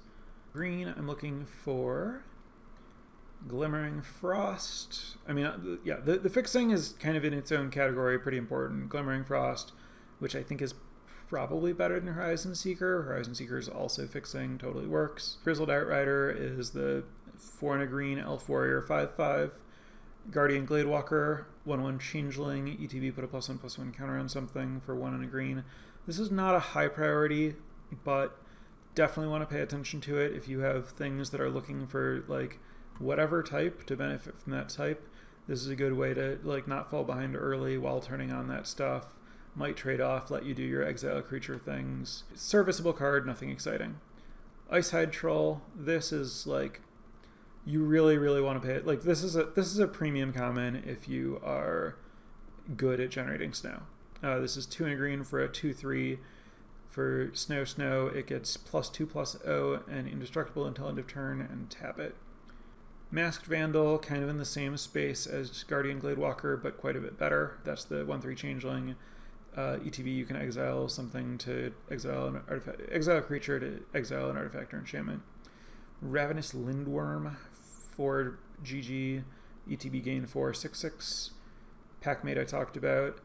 Green, I'm looking for Glimmering Frost. I mean, yeah, the fixing is kind of in its own category, pretty important. Glimmering Frost, which I think is probably better than Horizon Seeker. Horizon Seeker is also fixing, totally works. Grizzled Outrider is the 4 and a green Elf Warrior 5/5. Guardian Gladewalker, 1/1 Changeling, ETB, put a +1/+1 counter on something for 1 and a green. This is not a high priority, but definitely want to pay attention to it if you have things that are looking for like whatever type to benefit from that type. This is a good way to like not fall behind early while turning on that stuff. Might trade off, let you do your exile creature things. Serviceable card, nothing exciting. Icehide Troll, this is like, you really, really want to pay it. Like, this is a premium common if you are good at generating snow. This is 2 and a green for a 2/3 for snow. It gets +2/+0 and indestructible until end of turn, and tap it. Masked Vandal, kind of in the same space as Guardian Gladewalker, but quite a bit better. That's the 1/3 changeling. ETB, you can exile something to exile an artifact, exile a creature to exile an artifact or enchantment. Ravenous Lindworm, 4 GG, ETB gain 4, 6/6. Packmate I talked about.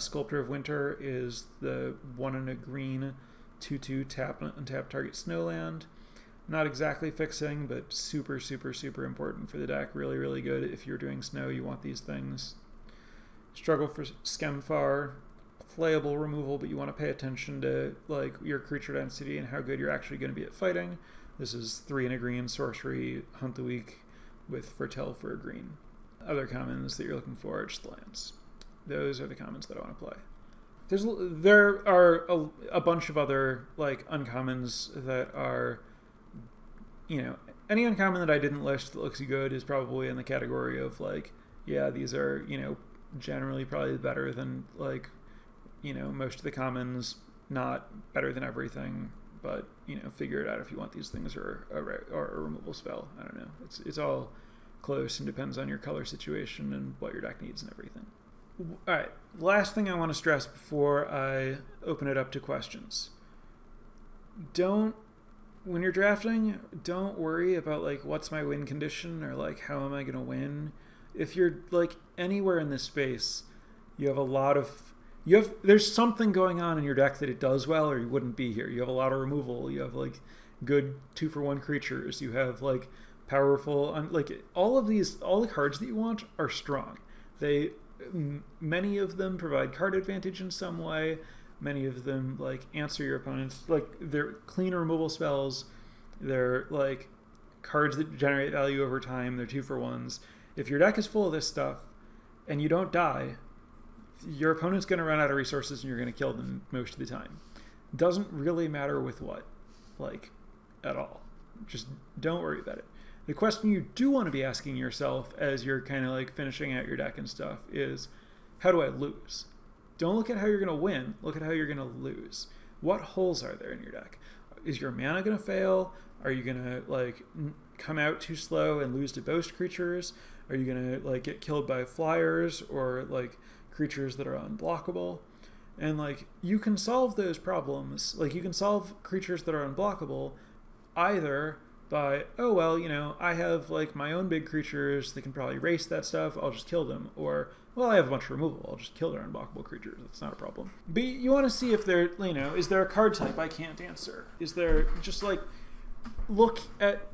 Sculptor of Winter is the 1 and a green 2/2 tap untap target snowland. Not exactly fixing, but super, super, super important for the deck. Really, really good. If you're doing snow, you want these things. Struggle for Skemfar. Playable removal, but you want to pay attention to like your creature density and how good you're actually going to be at fighting. This is 3 and a green sorcery, hunt the weak with Foretell for a green. Other commons that you're looking for are just lands. Those are the commons that I want to play. There are a bunch of other like uncommons that are, you know, any uncommon that I didn't list that looks good is probably in the category of like, yeah, these are, you know, generally probably better than like, you know, most of the commons, not better than everything, but, you know, figure it out if you want these things or a removal spell. I don't know. It's all close and depends on your color situation and what your deck needs and everything. All right, last thing I want to stress before I open it up to questions. When you're drafting, don't worry about like what's my win condition or like how am I going to win. If you're like anywhere in this space, you have there's something going on in your deck that it does well or you wouldn't be here. You have a lot of removal. You have like good 2-for-1 creatures. You have like powerful, like all the cards that you want are strong. Many of them provide card advantage in some way. Many of them like answer your opponents. Like they're clean removal spells. They're like cards that generate value over time. They're 2-for-1s. If your deck is full of this stuff and you don't die, your opponent's going to run out of resources and you're going to kill them most of the time. Doesn't really matter with what, like, at all. Just don't worry about it. The question you do want to be asking yourself as you're kind of like finishing out your deck and stuff is, how do I lose? Don't look at how you're going to win. Look at how you're going to lose. What holes are there in your deck? Is your mana going to fail? Are you going to like come out too slow and lose to boast creatures? Are you going to like get killed by flyers or like creatures that are unblockable? And like you can solve those problems. Like you can solve creatures that are unblockable either by, oh well, you know, I have like my own big creatures that can probably erase that stuff, I'll just kill them. Or, well, I have a bunch of removal, I'll just kill their unblockable creatures, that's not a problem. But you want to see if there, you know, is there a card type I can't answer? Is there just like, look at,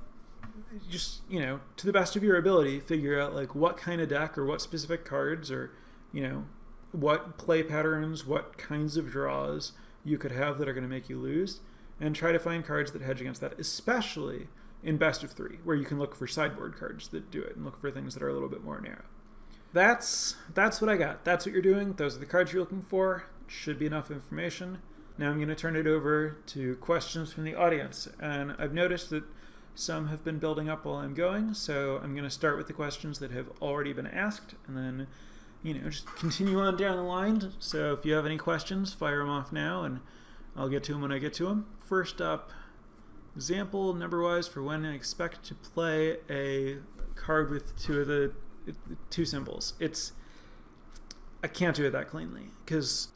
just, you know, to the best of your ability, figure out like what kind of deck or what specific cards or, you know, what play patterns, what kinds of draws you could have that are going to make you lose, and try to find cards that hedge against that, especially in best of 3, where you can look for sideboard cards that do it and look for things that are a little bit more narrow. That's what I got. That's what you're doing. Those are the cards you're looking for. Should be enough information. Now I'm going to turn it over to questions from the audience, and I've noticed that some have been building up while I'm going, so I'm going to start with the questions that have already been asked, and then, you know, just continue on down the line. So if you have any questions, fire them off now, and I'll get to them when I get to them. First up, example number-wise for when I expect to play a card with 2 symbols. I can't do it that cleanly, because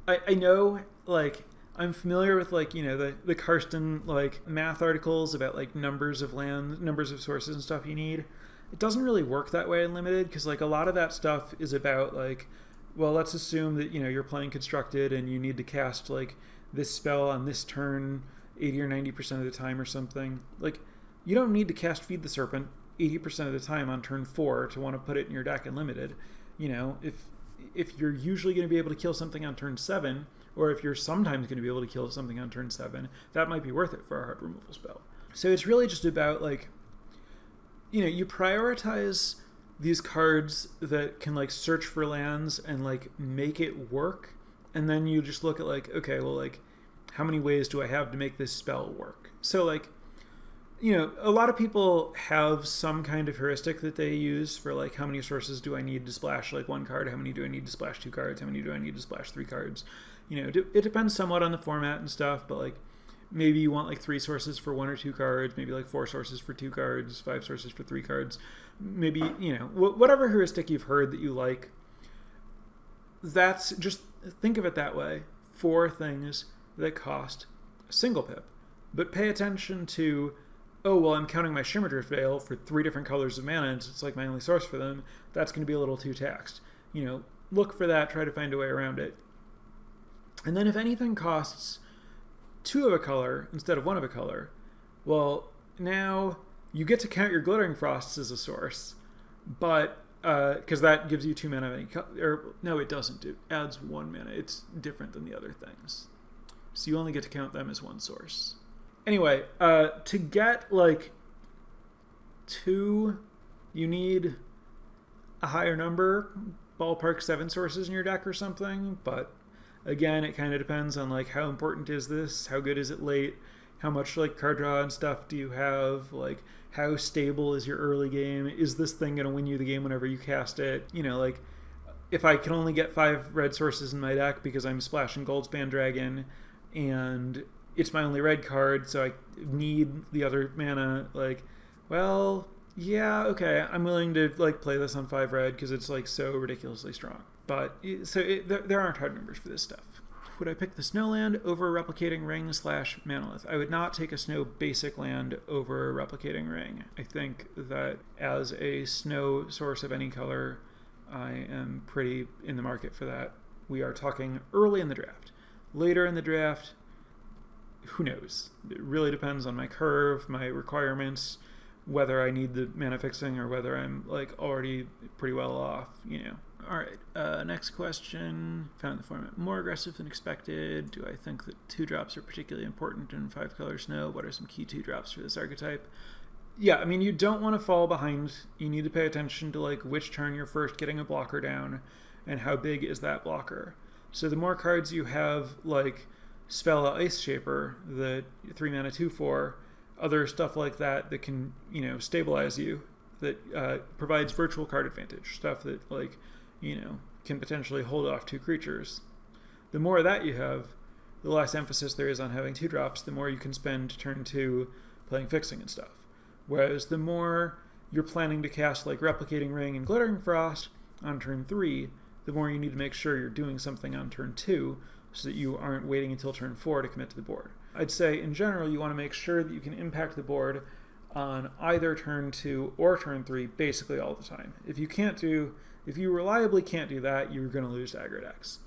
I know, like, I'm familiar with, like, you know, the Karsten, like, math articles about, like, numbers of land, numbers of sources and stuff you need. It doesn't really work that way in Limited, because, like, a lot of that stuff is about, like, well, let's assume that, you know, you're playing Constructed and you need to cast, like, this spell on this turn 80 or 90% of the time or something. Like, you don't need to cast Feed the Serpent 80% of the time on turn 4 to want to put it in your deck in Limited. You know, if you're usually going to be able to kill something on turn 7, or if you're sometimes going to be able to kill something on turn 7, that might be worth it for a hard removal spell. So it's really just about, like, you know, you prioritize these cards that can, like, search for lands and, like, make it work, and then you just look at, like, okay, well, like, how many ways do I have to make this spell work? So, like, A lot of people have some kind of heuristic that they use for like how many sources do I need to splash like one card, how many do I need to splash two cards, how many do I need to splash three cards. It depends somewhat on the format and stuff, but like maybe you want like 3 sources for 1 or 2 cards, maybe like 4 sources for 2 cards, 5 sources for 3 cards. Maybe, whatever heuristic you've heard that you like, that's just think of it that way. 4 things that cost a single pip. But pay attention to, oh, well, I'm counting my Shimmerdrift Veil for 3 different colors of mana, and it's like my only source for them. That's going to be a little too taxed. Look for that, try to find a way around it. And then if anything costs 2 of a color instead of 1 of a color, well, now you get to count your Glittering Frosts as a source, but because that gives you 2 mana of any color. No, it doesn't. It adds 1 mana. It's different than the other things. So you only get to count them as 1 source. Anyway, to get like 2, you need a higher number, ballpark 7 sources in your deck or something, but again, it kind of depends on like how important is this, how good is it late, how much like card draw and stuff do you have, like how stable is your early game, is this thing going to win you the game whenever you cast it, like if I can only get 5 red sources in my deck because I'm splashing Goldspan Dragon and it's my only red card, so I need the other mana, like, well, yeah, okay, I'm willing to like play this on 5 red because it's like so ridiculously strong. But there aren't hard numbers for this stuff. Would I pick the Snowland over Replicating Ring / Manolith? I would not take a snow basic land over Replicating Ring. I think that as a snow source of any color, I am pretty in the market for that. We are talking early in the draft. Later in the draft, who knows? It really depends on my curve, my requirements, whether I need the mana fixing or whether I'm like already pretty well off, All right, next question. Found the format more aggressive than expected. Do I think that 2-drops are particularly important in 5-color snow? What are some key 2-drops for this archetype? Yeah, I mean, you don't want to fall behind. You need to pay attention to like which turn you're first getting a blocker down and how big is that blocker. So the more cards you have like Svella Ice Shaper, the 3 mana 2/4, other stuff like that that can, stabilize you, that provides virtual card advantage, stuff that like, can potentially hold off 2 creatures. The more of that you have, the less emphasis there is on having 2-drops, the more you can spend turn 2 playing fixing and stuff. Whereas the more you're planning to cast like Replicating Ring and Glittering Frost on turn 3, the more you need to make sure you're doing something on turn 2 so that you aren't waiting until turn 4 to commit to the board. I'd say in general you want to make sure that you can impact the board on either turn 2 or turn 3 basically all the time. If you reliably can't do that, you're going to lose to aggro decks.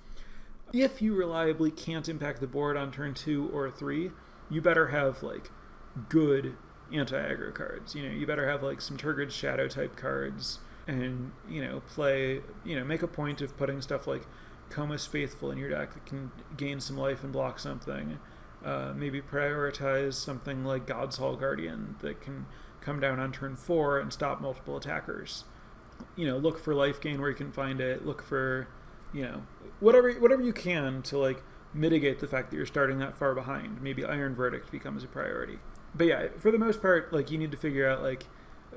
If you reliably can't impact the board on turn 2 or 3, you better have like good anti-aggro cards. You better have like some Turgid's Shadow type cards and, make a point of putting stuff like Coma's Faithful in your deck that can gain some life and block something. Maybe prioritize something like God's Hall Guardian that can come down on turn 4 and stop multiple attackers. Look for life gain where you can find it. Look for, whatever you can to like mitigate the fact that you're starting that far behind. Maybe Iron Verdict becomes a priority. But yeah, for the most part, like you need to figure out like,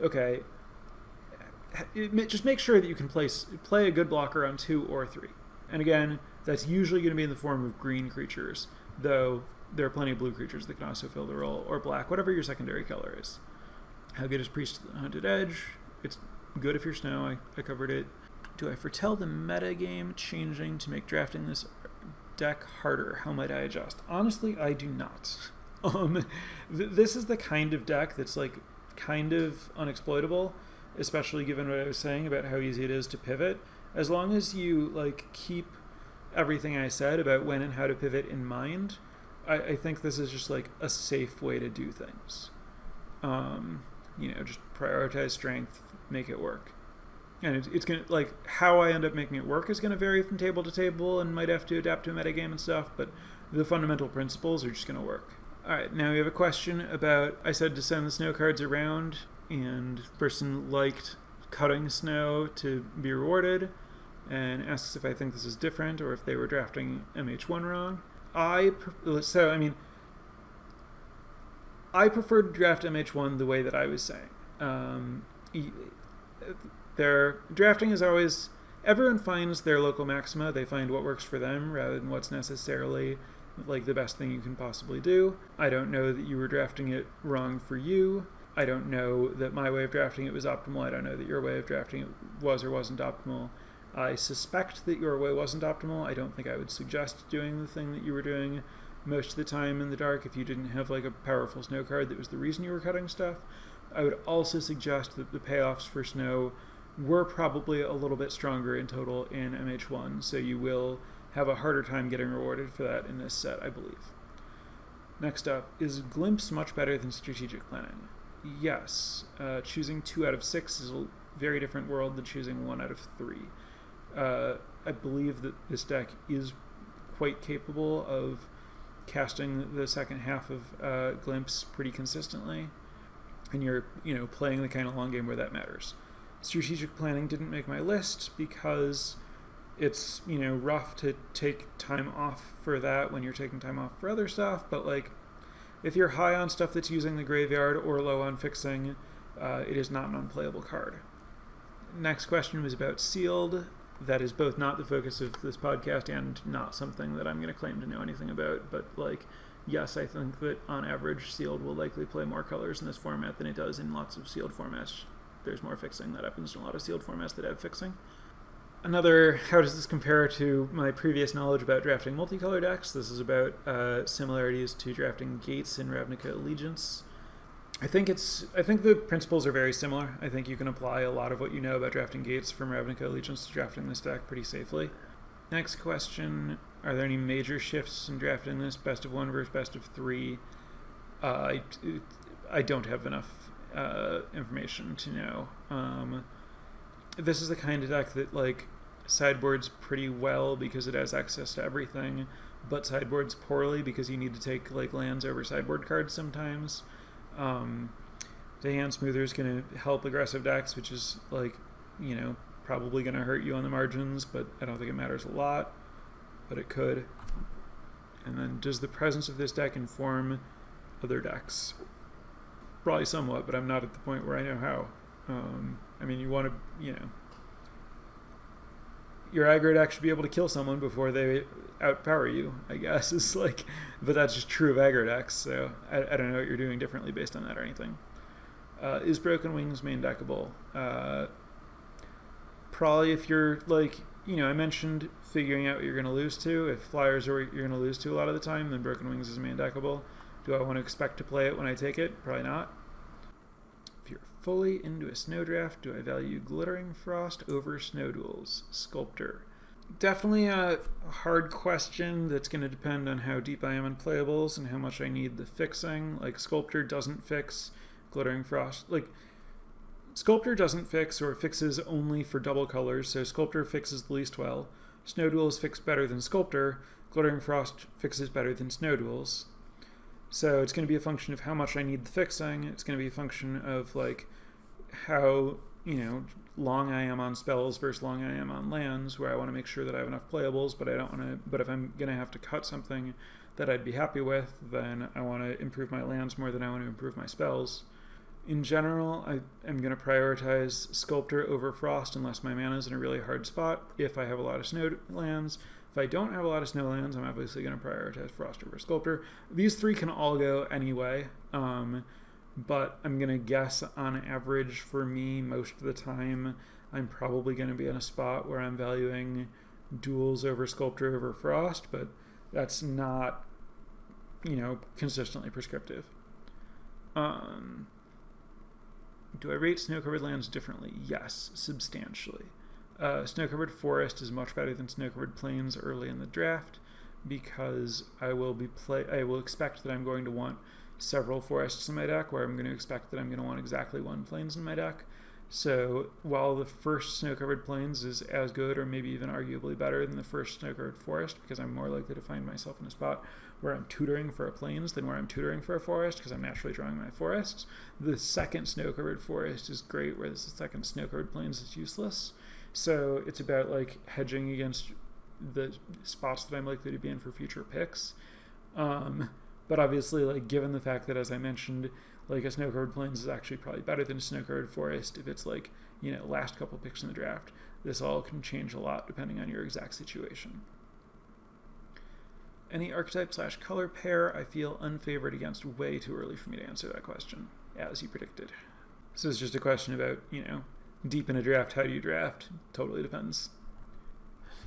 okay, just make sure that you can play a good blocker on 2 or 3. And again, that's usually going to be in the form of green creatures, though there are plenty of blue creatures that can also fill the role, or black, whatever your secondary color is. How good is Priest of the Hunted Edge? It's good if you're snow. I covered it. Do I foretell the meta game changing to make drafting this deck harder? How might I adjust? Honestly, I do not. This is the kind of deck that's like kind of unexploitable, especially given what I was saying about how easy it is to pivot. As long as you like keep everything I said about when and how to pivot in mind, I think this is just like a safe way to do things. Just prioritize strength, make it work. And it's going to, like, how I end up making it work is going to vary from table to table and might have to adapt to a metagame and stuff, but the fundamental principles are just going to work. Alright, now we have a question about, I said to send the snow cards around, and the person liked cutting snow to be rewarded, and asks if I think this is different or if they were drafting MH1 wrong. I prefer to draft MH1 the way that I was saying. Their drafting is always, everyone finds their local maxima. They find what works for them rather than what's necessarily like the best thing you can possibly do. I don't know that you were drafting it wrong for you. I don't know that my way of drafting it was optimal. I don't know that your way of drafting it was or wasn't optimal. I suspect that your way wasn't optimal. I don't think I would suggest doing the thing that you were doing most of the time in the dark if you didn't have like a powerful snow card that was the reason you were cutting stuff. I would also suggest that the payoffs for snow were probably a little bit stronger in total in MH1, so you will have a harder time getting rewarded for that in this set, I believe. Next up, is Glimpse much better than strategic planning? Yes. Choosing 2 out of 6 is a very different world than choosing 1 out of 3. I believe that this deck is quite capable of casting the second half of Glimpse pretty consistently, and you're playing the kind of long game where that matters. Strategic planning didn't make my list because it's rough to take time off for that when you're taking time off for other stuff, but like if you're high on stuff that's using the graveyard or low on fixing, it is not an unplayable card. Next question was about Sealed. That is both not the focus of this podcast and not something that I'm going to claim to know anything about, but like, yes, I think that on average Sealed will likely play more colors in this format than it does in lots of Sealed formats. There's more fixing that happens in a lot of Sealed formats that have fixing. Another, how does this compare to my previous knowledge about drafting multicolor decks? This is about similarities to drafting Gates in Ravnica Allegiance. I think the principles are very similar. I think you can apply a lot of what you know about drafting Gates from Ravnica Allegiance to drafting this deck pretty safely. Next question, are there any major shifts in drafting this? Best of 1 versus best of 3? I don't have enough information to know. This is the kind of deck that like sideboards pretty well because it has access to everything, but sideboards poorly because you need to take like lands over sideboard cards sometimes. The hand smoother is going to help aggressive decks, which is like probably going to hurt you on the margins, but I don't think it matters a lot, but it could. And then does the presence of this deck inform other decks? Probably somewhat, but I'm not at the point where I know how. I mean, you want to, your aggro deck should be able to kill someone before they outpower you, I guess. It's like, but that's just true of aggro decks, so I don't know what you're doing differently based on that or anything. Is Broken Wings main deckable? Probably if you're like, I mentioned figuring out what you're going to lose to. If Flyers are what you're going to lose to a lot of the time, then Broken Wings is main deckable. Do I want to expect to play it when I take it? Probably not. If you're fully into a snow draft, do I value Glittering Frost over Snow Duels? Sculptor. Definitely a hard question that's going to depend on how deep I am in playables and how much I need the fixing. Like, Sculptor doesn't fix Glittering Frost. Like, Sculptor doesn't fix or fixes only for double colors, so Sculptor fixes the least well. Snow Duels fix better than Sculptor. Glittering Frost fixes better than Snow Duels. So it's going to be a function of how much I need the fixing. It's going to be a function of like how, long I am on spells versus long I am on lands, where I want to make sure that I have enough playables, but I don't want to, but if I'm going to have to cut something that I'd be happy with, then I want to improve my lands more than I want to improve my spells. In general, I am going to prioritize Sculptor over Frost unless my mana is in a really hard spot. If I have a lot of snow lands, if I don't have a lot of snow lands, I'm obviously going to prioritize Frost over Sculptor. These three can all go anyway, but I'm going to guess on average for me, most of the time, I'm probably going to be in a spot where I'm valuing Duels over Sculptor over Frost, but that's not, consistently prescriptive. Do I rate snow-covered lands differently? Yes, substantially. Snow-covered forest is much better than snow-covered plains early in the draft because I will expect that I'm going to want several forests in my deck, where I'm going to expect that I'm going to want exactly one plains in my deck. So while the first snow-covered plains is as good or maybe even arguably better than the first snow-covered forest, because I'm more likely to find myself in a spot where I'm tutoring for a plains than where I'm tutoring for a forest, because I'm naturally drawing my forests, the second snow-covered forest is great, whereas the second snow-covered plains is useless. So it's about like hedging against the spots that I'm likely to be in for future picks. But But obviously, like, given the fact that, as I mentioned, like, a snow-covered plains is actually probably better than a snow-covered forest if it's like, last couple picks in the draft. This all can change a lot depending on your exact situation. Any archetype/color pair I feel unfavored against? Way too early for me to answer that question, as you predicted. So it's just a question about, deep in a draft, how do you draft? Totally depends.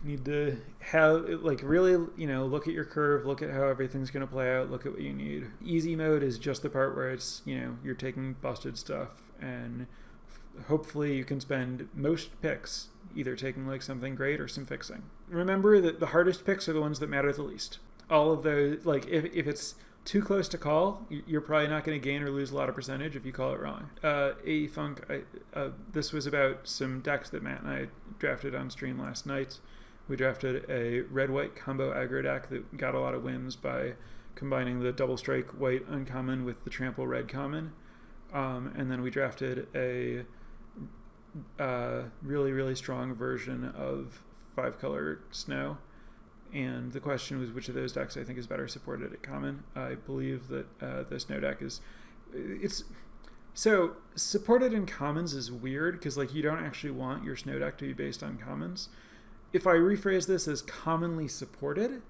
Need to have, like, really, look at your curve, look at how everything's going to play out, look at what you need. Easy mode is just the part where it's, you're taking busted stuff, and hopefully you can spend most picks either taking, like, something great or some fixing. Remember that the hardest picks are the ones that matter the least. All of those, like, if it's too close to call, you're probably not going to gain or lose a lot of percentage if you call it wrong. A-Funk, this was about some decks that Matt and I drafted on stream last night. We drafted a red-white combo aggro deck that got a lot of wins by combining the double strike white uncommon with the trample red common. And then we drafted a really, really strong version of 5-color snow. And the question was which of those decks I think is better supported at common. I believe that the snow deck it's so supported in commons is weird because, like, you don't actually want your snow deck to be based on commons. If I rephrase this as commonly supported,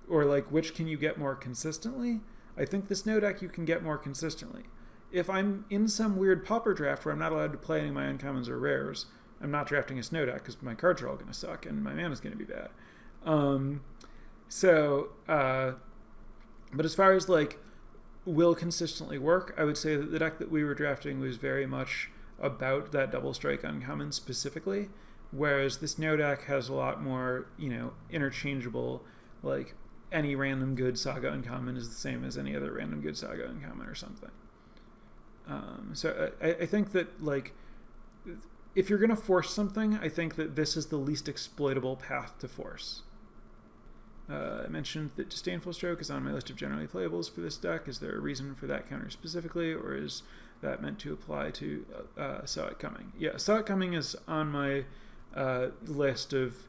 or like which can you get more consistently, I think the snow deck you can get more consistently. If I'm in some weird pauper draft where I'm not allowed to play any of my uncommons or rares, I'm not drafting a snow deck because my cards are all going to suck and my mana's going to be bad. But as far as, like, will consistently work, I would say that the deck that we were drafting was very much about that double strike uncommon specifically, whereas this snow deck has a lot more, interchangeable, like, any random good saga uncommon is the same as any other random good saga uncommon or something. So I think that, like, if you're going to force something, I think that this is the least exploitable path to force. I mentioned that Disdainful Stroke is on my list of generally playables for this deck. Is there a reason for that counter specifically, or is that meant to apply to Saw It Coming? Yeah, Saw It Coming is on my list of,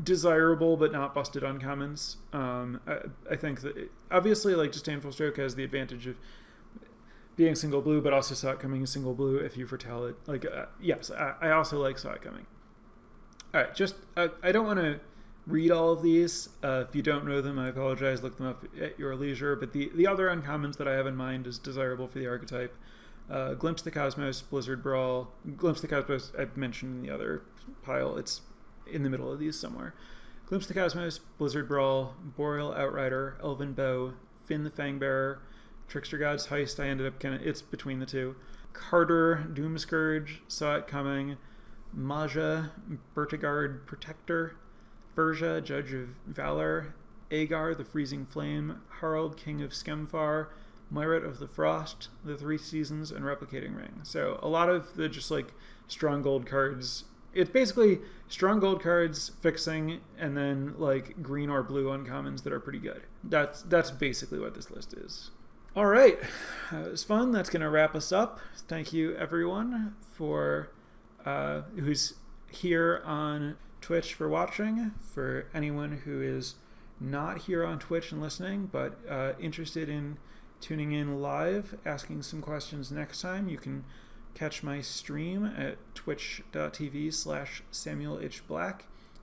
desirable but not busted uncommons. I think that obviously, like, Disdainful Stroke has the advantage of being single blue, but also Saw It Coming is single blue if you foretell it. Like, yes, I also like Saw It Coming. All right, just I don't want to read all of these. If you don't know them, I apologize. Look them up at your leisure. But the other uncommons that I have in mind is desirable for the archetype. Glimpse the Cosmos, Blizzard Brawl. Glimpse the Cosmos, I've mentioned in the other pile. It's in the middle of these somewhere. Glimpse the Cosmos, Blizzard Brawl, Boreal Outrider, Elven Bow, Finn the Fangbearer, Trickster Gods Heist. I ended up it's between the two. Carter, Doomscourge, Saw It Coming, Maja, Bertigard Protector, Verja, Judge of Valor, Agar, the Freezing Flame, Harald, King of Skemfar, Myrat of the Frost, the Three Seasons, and Replicating Ring. So a lot of the just, like, strong gold cards. It's basically strong gold cards, fixing, and then, like, green or blue uncommons that are pretty good. That's basically what this list is. All right, it was fun. That's going to wrap us up. Thank you, everyone, for who's here on Twitch for watching. For anyone who is not here on Twitch and listening, but interested in tuning in live, asking some questions next time, you can catch my stream at twitch.tv/SamuelHBlack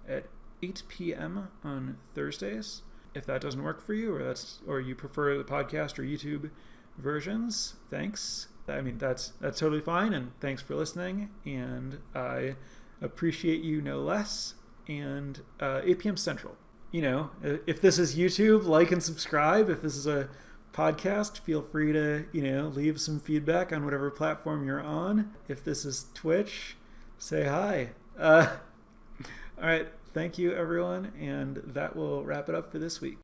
at 8 p.m. on Thursdays. If that doesn't work for you, or you prefer the podcast or YouTube versions, thanks. I mean, that's totally fine, and thanks for listening, and I appreciate you no less. And 8 p.m. Central. If this is YouTube, like and subscribe. If this is a podcast, feel free to, leave some feedback on whatever platform you're on. If this is Twitch, say hi. All right. Thank you, everyone. And that will wrap it up for this week.